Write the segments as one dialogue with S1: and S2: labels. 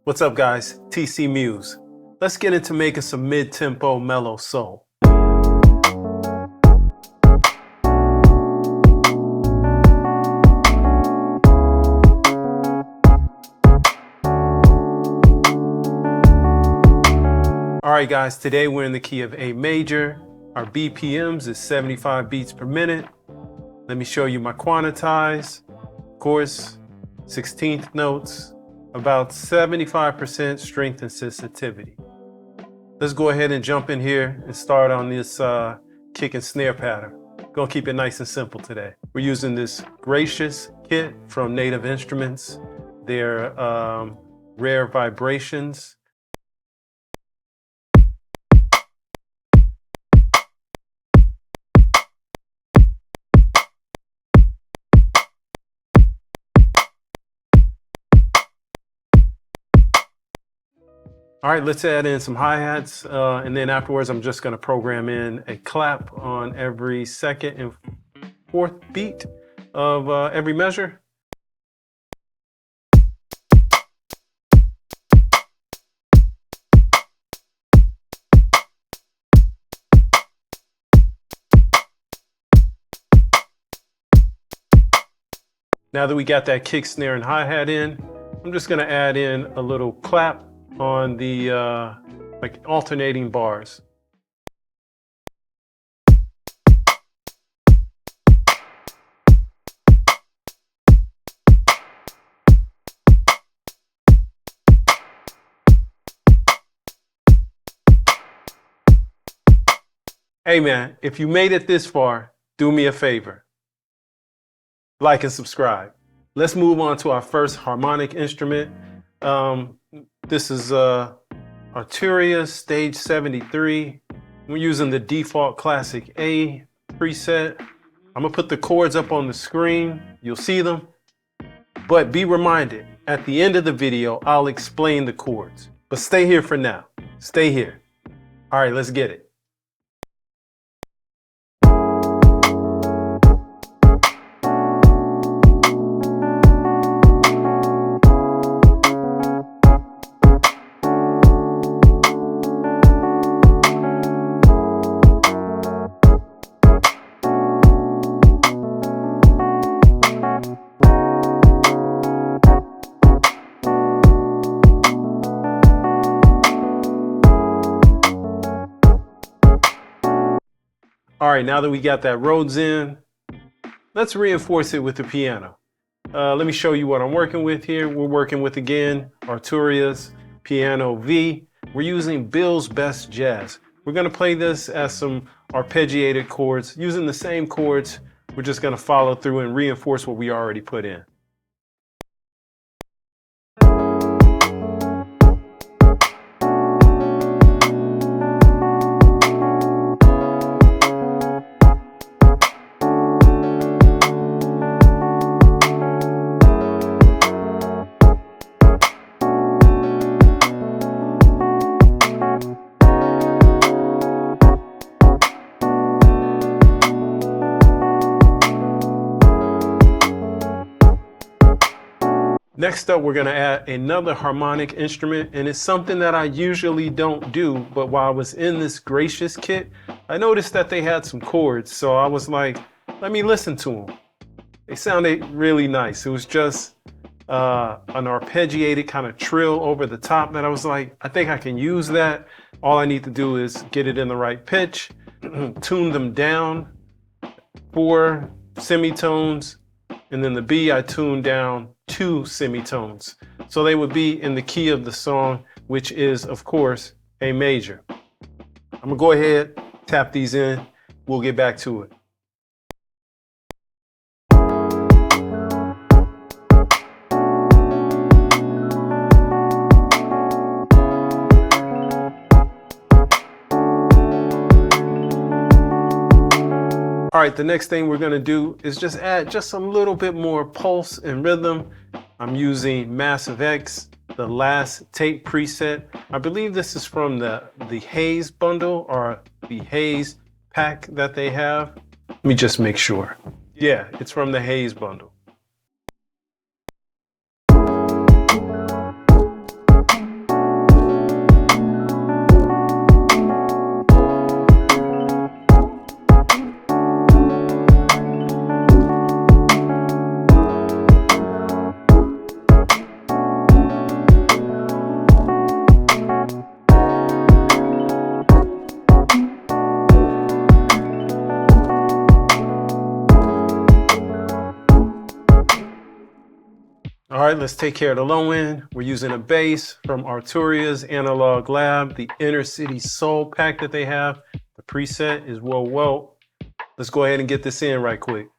S1: What's up, guys? TCMuze. Let's get into making some mid-tempo mellow soul. Alright guys, today we're in the key of A major. Our BPMs is 75 beats per minute. Let me show you my quantize. Of course, 16th notes, about 75% strength and sensitivity. Let's go ahead and jump in here and start on this kick and snare pattern. Gonna keep it nice and simple today. We're using this Gracious kit from Native Instruments. They're rare vibrations. All right, let's add in some hi-hats, and then afterwards I'm just gonna program in a clap on every second and fourth beat of every measure. Now that we got that kick, snare, and hi-hat in, I'm just gonna add in a little clap on the like alternating bars. Hey man, if you made it this far, do me a favor. Like and subscribe. Let's move on to our first harmonic instrument. This is Arturia Stage 73. We're using the default classic A preset. I'm gonna put the chords up on the screen. You'll see them. But be reminded, at the end of the video, I'll explain the chords. But stay here for now. Stay here. All right, let's get it. All right, now that we got that Rhodes in, let's reinforce it with the piano. Let me show you what I'm working with here. We're working with, again, Arturia's Piano V. We're using Bill's Best Jazz. We're gonna play this as some arpeggiated chords. Using the same chords, we're just gonna follow through and reinforce what we already put in. Next up, we're gonna add another harmonic instrument, and it's something that I usually don't do, but while I was in this Gracious kit, I noticed that they had some chords, so I was like, let me listen to them. They sounded really nice. It was just an arpeggiated kind of trill over the top that I was like, I think I can use that. All I need to do is get it in the right pitch, tune them down, 4 semitones, and then the B I tuned down 2 semitones. So they would be in the key of the song, which is, of course, A major. I'm gonna go ahead, tap these in, we'll get back to it. All right, the next thing we're gonna do is just add just a little bit more pulse and rhythm. I'm using Massive X, the last tape preset. I believe this is from the Haze bundle or the Haze pack that they have. Let me just make sure. Yeah, it's from the Haze bundle. right, let's take care of the low end. We're using a bass from Arturia's Analog Lab, the Inner City Soul pack that they have. The preset is whoa. Let's go ahead and get this in right quick.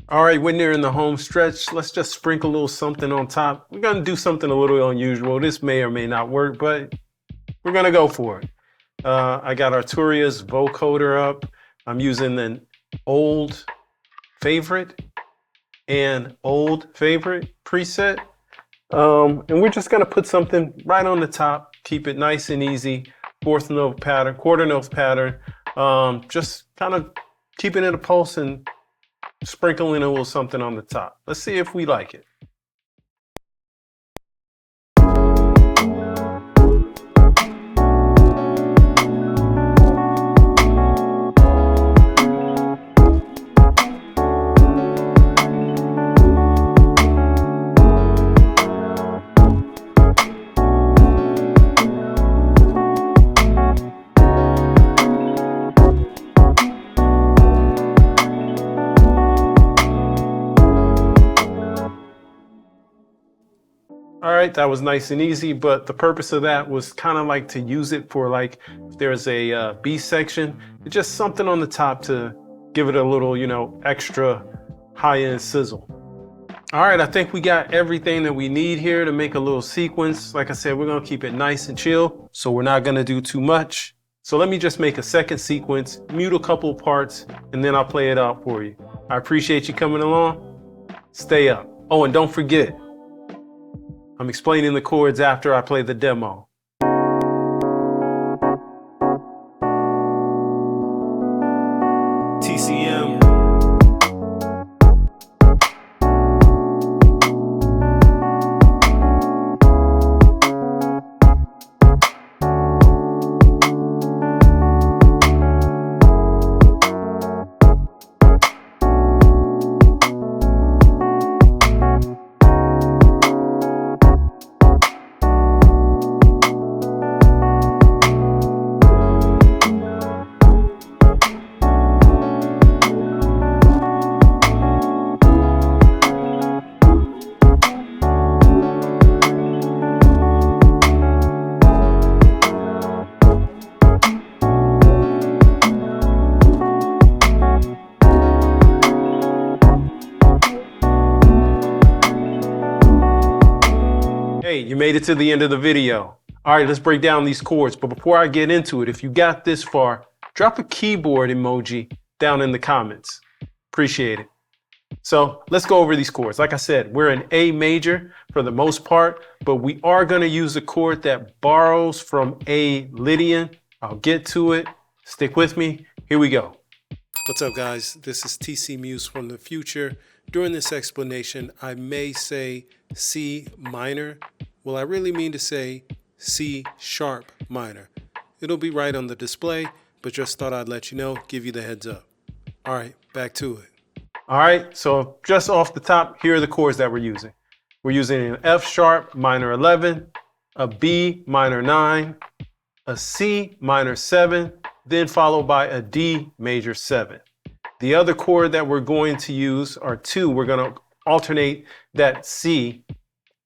S1: All right, we're nearing the home stretch. Let's just sprinkle a little something on top. We're gonna do something a little unusual. This may or may not work, but we're gonna go for it. I got Arturia's vocoder up. I'm using an old favorite and old favorite preset. And we're just gonna put something right on the top, keep it nice and easy. Fourth note pattern, quarter note pattern. Just kind of keeping it a pulse and sprinkling a little something on the top. Let's see if we like it. All right, that was nice and easy, but the purpose of that was kind of like to use it for like, if there's a B section, it's just something on the top to give it a little, you know, extra high-end sizzle. All right, I think we got everything that we need here to make a little sequence. Like I said, we're gonna keep it nice and chill, so we're not gonna do too much. So let me just make a second sequence, mute a couple of parts, and then I'll play it out for you. I appreciate you coming along. Stay up. Oh, and don't forget, I'm explaining the chords after I play the demo. TCM. Hey, you made it to the end of the video. All right, let's break down these chords. But before I get into it, if you got this far, drop a keyboard emoji down in the comments. Appreciate it. So let's go over these chords. Like I said, we're in A major for the most part, but we are going to use a chord that borrows from A Lydian. I'll get to it. Stick with me. Here we go. What's up, guys? This is TCMuze from the future. During this explanation, I may say C minor. Well, I really mean to say C sharp minor. It'll be right on the display, but just thought I'd let you know, give you the heads up. All right, back to it. All right, so just off the top, here are the chords that we're using. We're using an F sharp minor 11, a B minor 9, a C minor 7, then followed by a D major 7. The other chord that we're going to use are two. We're going to alternate that C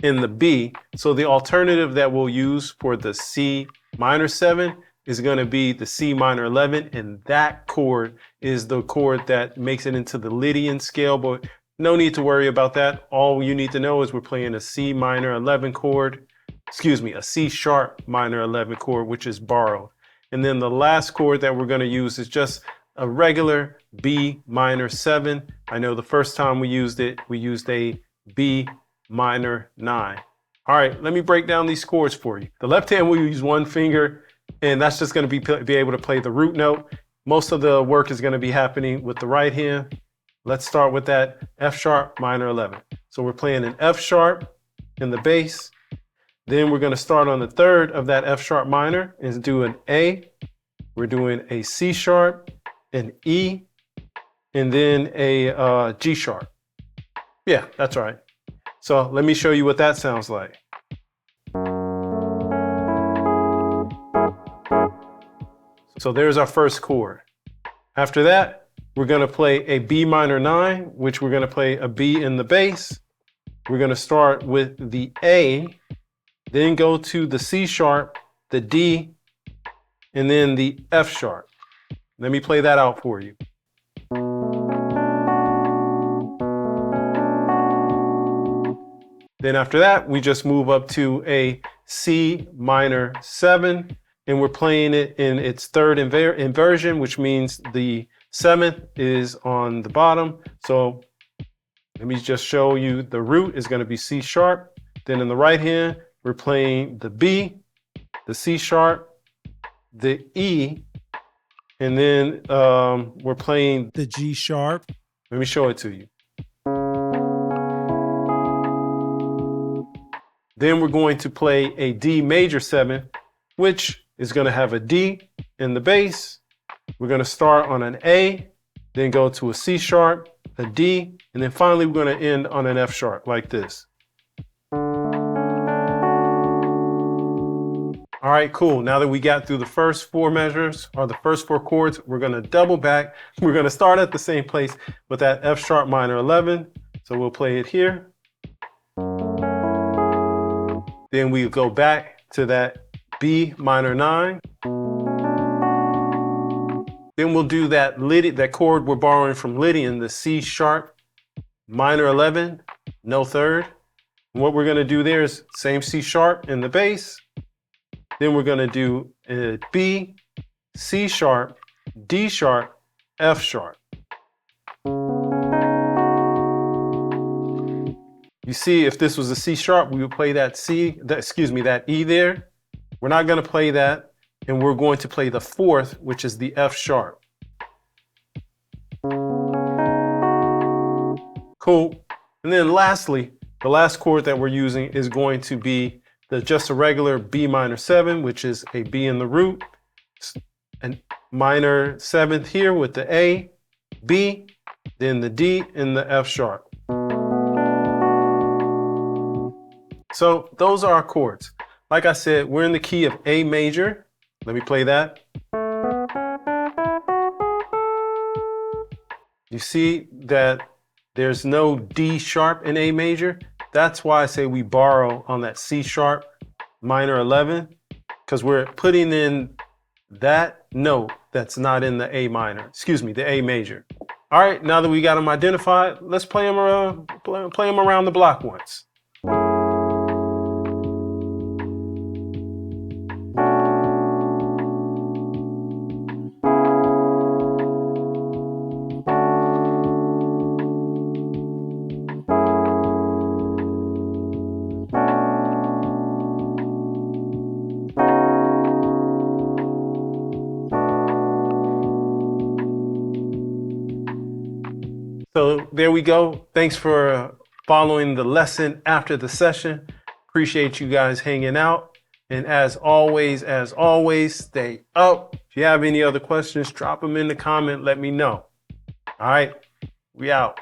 S1: in the B. So the alternative that we'll use for the C minor 7 is going to be the C minor 11, and that chord is the chord that makes it into the Lydian scale, but no need to worry about that. All you need to know is we're playing a C minor 11 chord, a C sharp minor 11 chord, which is borrowed. And then the last chord that we're going to use is just a regular B minor 7. I know the first time we used it, we used a B minor 9. All right, let me break down these chords for you. The left hand will use one finger, and that's just going to be able to play the root note. Most of the work is going to be happening with the right hand. Let's start with that F sharp minor 11. So we're playing an F sharp in the bass. Then we're going to start on the third of that F sharp minor and do an A. We're doing a C sharp, an E, and then a G sharp. Yeah, that's right. So let me show you what that sounds like. So there's our first chord. After that, we're going to play a B minor 9, which we're going to play a B in the bass. We're going to start with the A, then go to the C sharp, the D, and then the F sharp. Let me play that out for you. Then after that, we just move up to a C minor 7, and we're playing it in its third inversion, which means the 7th is on the bottom. So let me just show you the root is going to be C sharp. Then in the right hand, we're playing the B, the C sharp, the E, and then we're playing
S2: the G sharp.
S1: Let me show it to you. Then we're going to play a D major 7, which is going to have a D in the bass. We're going to start on an A, then go to a C sharp, a D, and then finally we're going to end on an F sharp like this. All right, cool. Now that we got through the first 4 measures, or the first 4 chords, we're going to double back. We're going to start at the same place with that F sharp minor 11. So we'll play it here. Then we go back to that B minor 9. Then we'll do that chord we're borrowing from Lydian, the C sharp minor 11, no third. And what we're going to do there is same C sharp in the bass. Then we're going to do a B, C sharp, D sharp, F sharp. You see, if this was a C sharp, we would play that that E there. We're not going to play that, and we're going to play the 4th, which is the F sharp. Cool. And then lastly, the last chord that we're using is going to be just a regular B minor 7, which is a B in the root, a minor 7th here with the A, B, then the D, and the F sharp. So those are our chords. Like I said, we're in the key of A major. Let me play that. You see that there's no D sharp in A major. That's why I say we borrow on that C sharp minor 11, because we're putting in that note that's not in the A minor, the A major. All right, now that we got them identified, let's play them around the block once. So there we go. Thanks for following the lesson after the session. Appreciate you guys hanging out. And as always, stay up. If you have any other questions, drop them in the comment. Let me know. All right, we out.